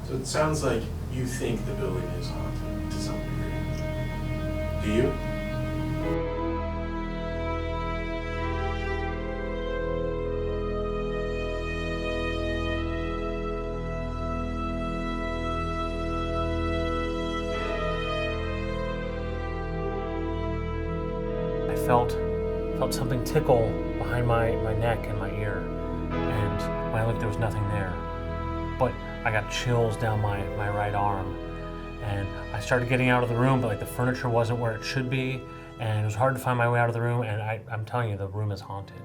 So it sounds like you think the building is haunted to some degree. Do you? I felt something tickle behind my neck and my ear, and when I looked, there was nothing there. But I got chills down my right arm, and I started getting out of the room, but like the furniture wasn't where it should be, and it was hard to find my way out of the room, and I'm telling you, the room is haunted.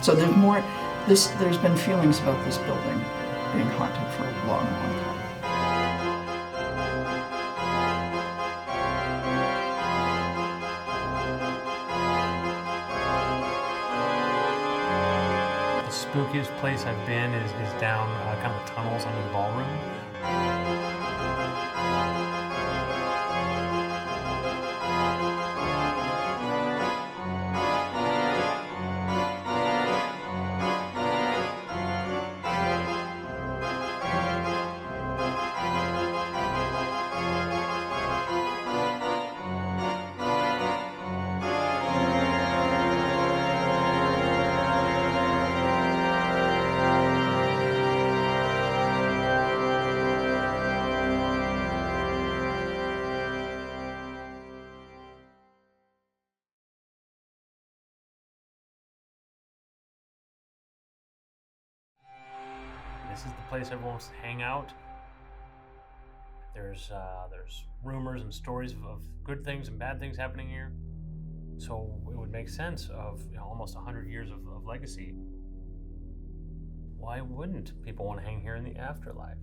So there's been feelings about this building being haunted for a long, long time. The spookiest place I've been is down kind of the tunnels under the ballroom. This is the place everyone wants to hang out. There's rumors and stories of good things and bad things happening here. So it would make sense of almost 100 years of legacy. Why wouldn't people want to hang here in the afterlife?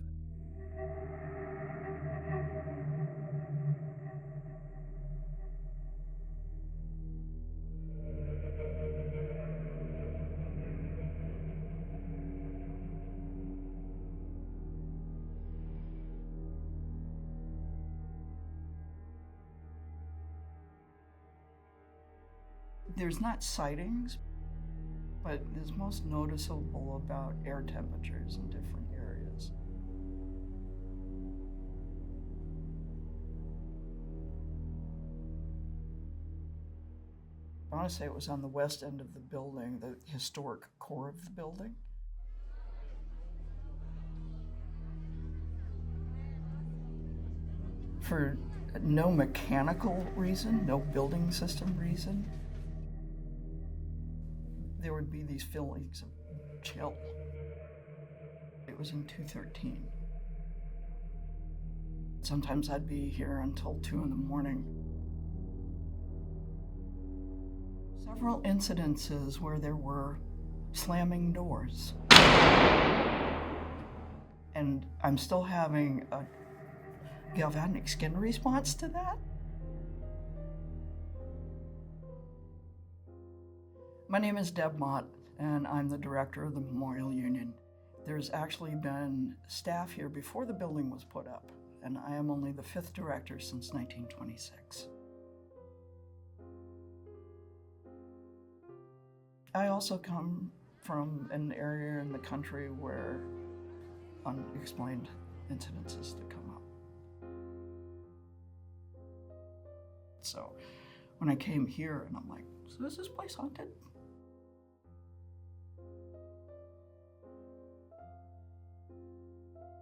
There's not sightings, but it's most noticeable about air temperatures in different areas. I want to say it was on the west end of the building, the historic core of the building. For no mechanical reason, no building system reason, there would be these feelings of chill. It was in 213. Sometimes I'd be here until 2 in the morning. Several incidences where there were slamming doors. And I'm still having a galvanic skin response to that. My name is Deb Mott, and I'm the director of the Memorial Union. There's actually been staff here before the building was put up, and I am only the 5th director since 1926. I also come from an area in the country where unexplained incidences to come up. So when I came here, and I'm like, so is this place haunted?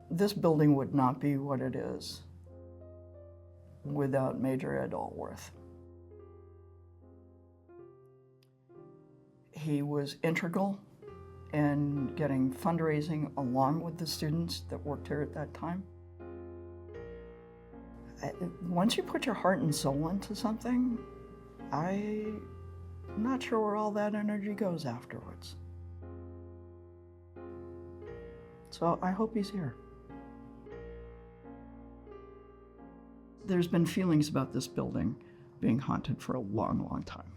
This building would not be what it is without Major Ed Allworth. He was integral in getting fundraising along with the students that worked here at that time. Once you put your heart and soul into something, I'm not sure where all that energy goes afterwards. So I hope he's here. There's been feelings about this building being haunted for a long, long time.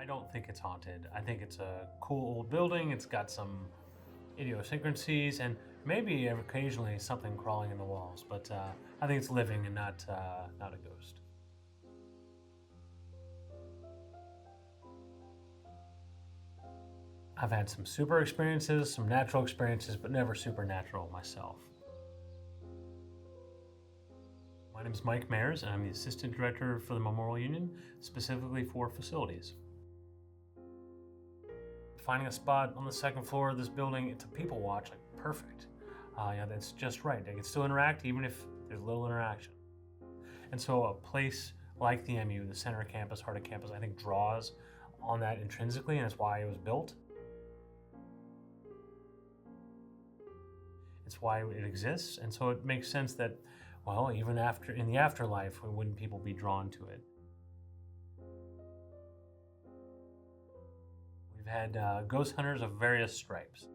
I don't think it's haunted. I think it's a cool old building. It's got some idiosyncrasies and maybe occasionally something crawling in the walls, but I think it's living and not a ghost. I've had some super experiences, some natural experiences, but never supernatural myself. My name is Mike Mayers, and I'm the Assistant Director for the Memorial Union, specifically for facilities. Finding a spot on the second floor of this building, it's a people watch, like perfect. That's just right. They can still interact even if there's little interaction. And so a place like the MU, the center of campus, heart of campus, I think draws on that intrinsically, and that's why it was built. It's why it exists, and so it makes sense that, well, even after in the afterlife, wouldn't people be drawn to it? We've had ghost hunters of various stripes,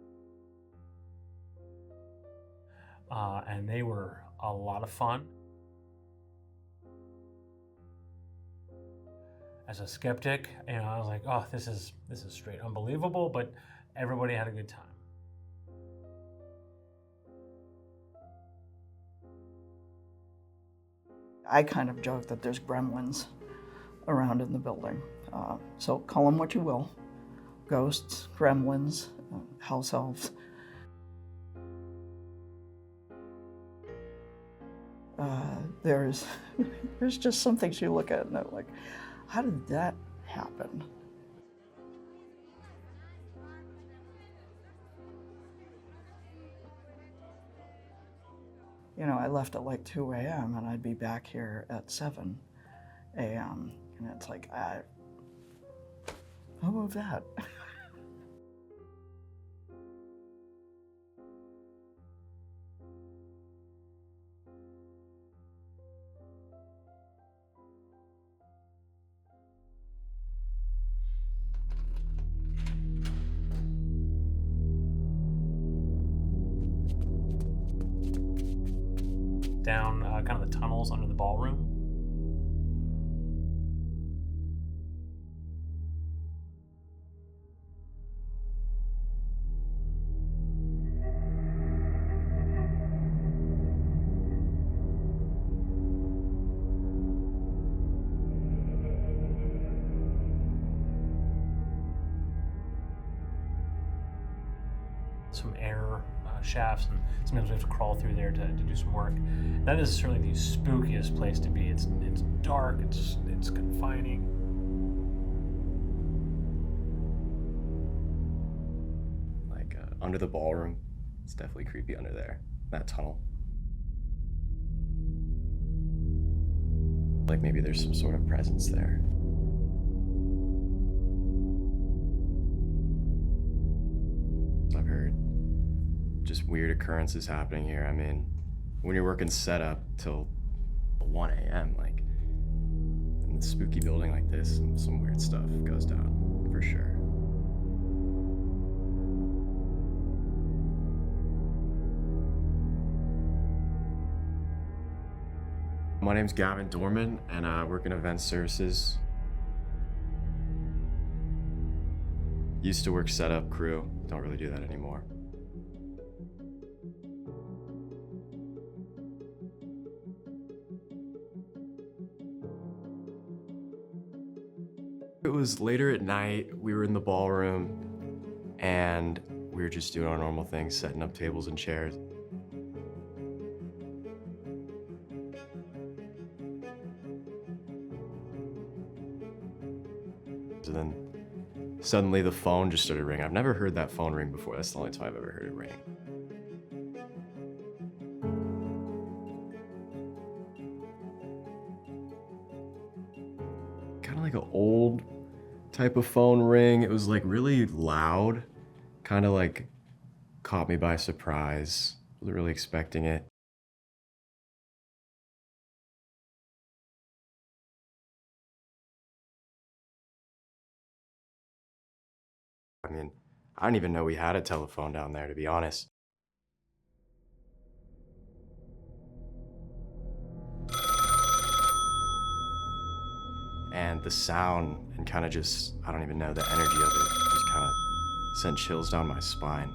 and they were a lot of fun. As a skeptic, I was like, oh, this is straight unbelievable, but everybody had a good time. I kind of joke that there's gremlins around in the building. So call them what you will. Ghosts, gremlins, house elves. There's just some things you look at and they're like, how did that happen? I left at like 2 a.m. and I'd be back here at 7 a.m. And it's like, who moved that? Down kind of the tunnels under the ballroom. Some air shafts, and sometimes we have to crawl through there to do some work. That is certainly the spookiest place to be. It's dark, it's confining. Like under the ballroom, it's definitely creepy under there, that tunnel. Like maybe there's some sort of presence there. I've heard just weird occurrences happening here. I mean, when you're working setup till 1 a.m., like in a spooky building like this, some weird stuff goes down for sure. My name's Gavin Dorman, and I work in event services. Used to work setup crew, don't really do that anymore. It was later at night, we were in the ballroom, and we were just doing our normal things, setting up tables and chairs. And then suddenly the phone just started ringing. I've never heard that phone ring before. That's the only time I've ever heard it ring. Kind of like an old type of phone ring. It was like really loud, kind of like caught me by surprise. Wasn't really expecting it. I mean, I didn't even know we had a telephone down there, to be honest. And the sound and kind of just, I don't even know, the energy of it just kind of sent chills down my spine.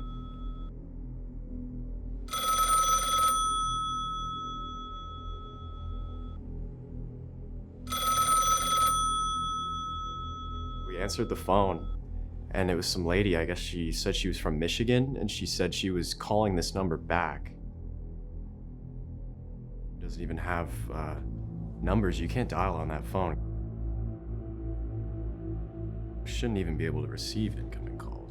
We answered the phone, and it was some lady. I guess she said she was from Michigan, and she said she was calling this number back. It doesn't even have numbers. You can't dial on that phone. Shouldn't even be able to receive incoming calls.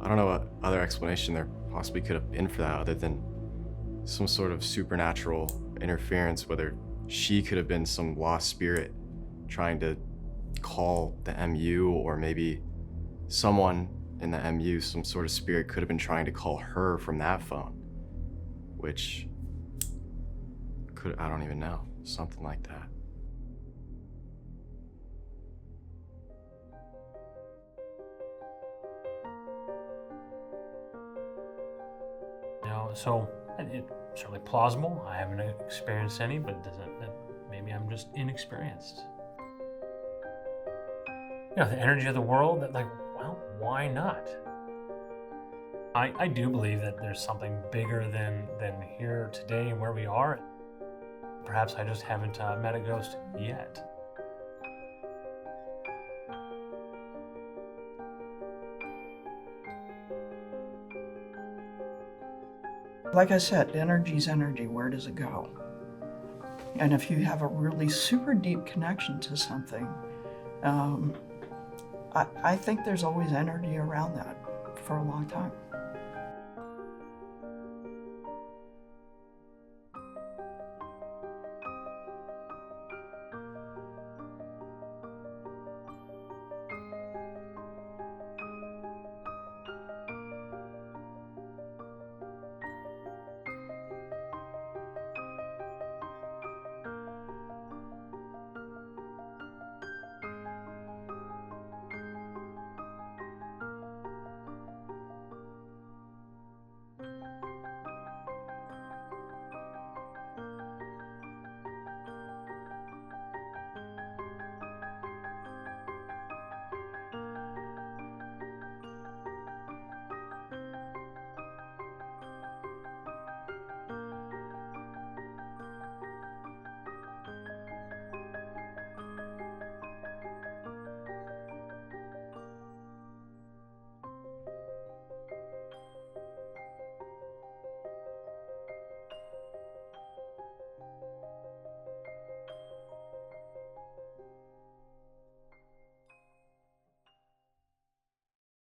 I don't know what other explanation there possibly could have been for that other than some sort of supernatural interference, whether she could have been some lost spirit trying to call the MU, or maybe someone in the MU, some sort of spirit, could have been trying to call her from that phone, which I don't even know, something like that. So it's certainly plausible. I haven't experienced any, but maybe I'm just inexperienced. The energy of the world, that well, why not? I do believe that there's something bigger than here today and where we are. Perhaps I just haven't met a ghost yet. Like I said, energy's energy. Where does it go? And if you have a really super deep connection to something, I think there's always energy around that for a long time.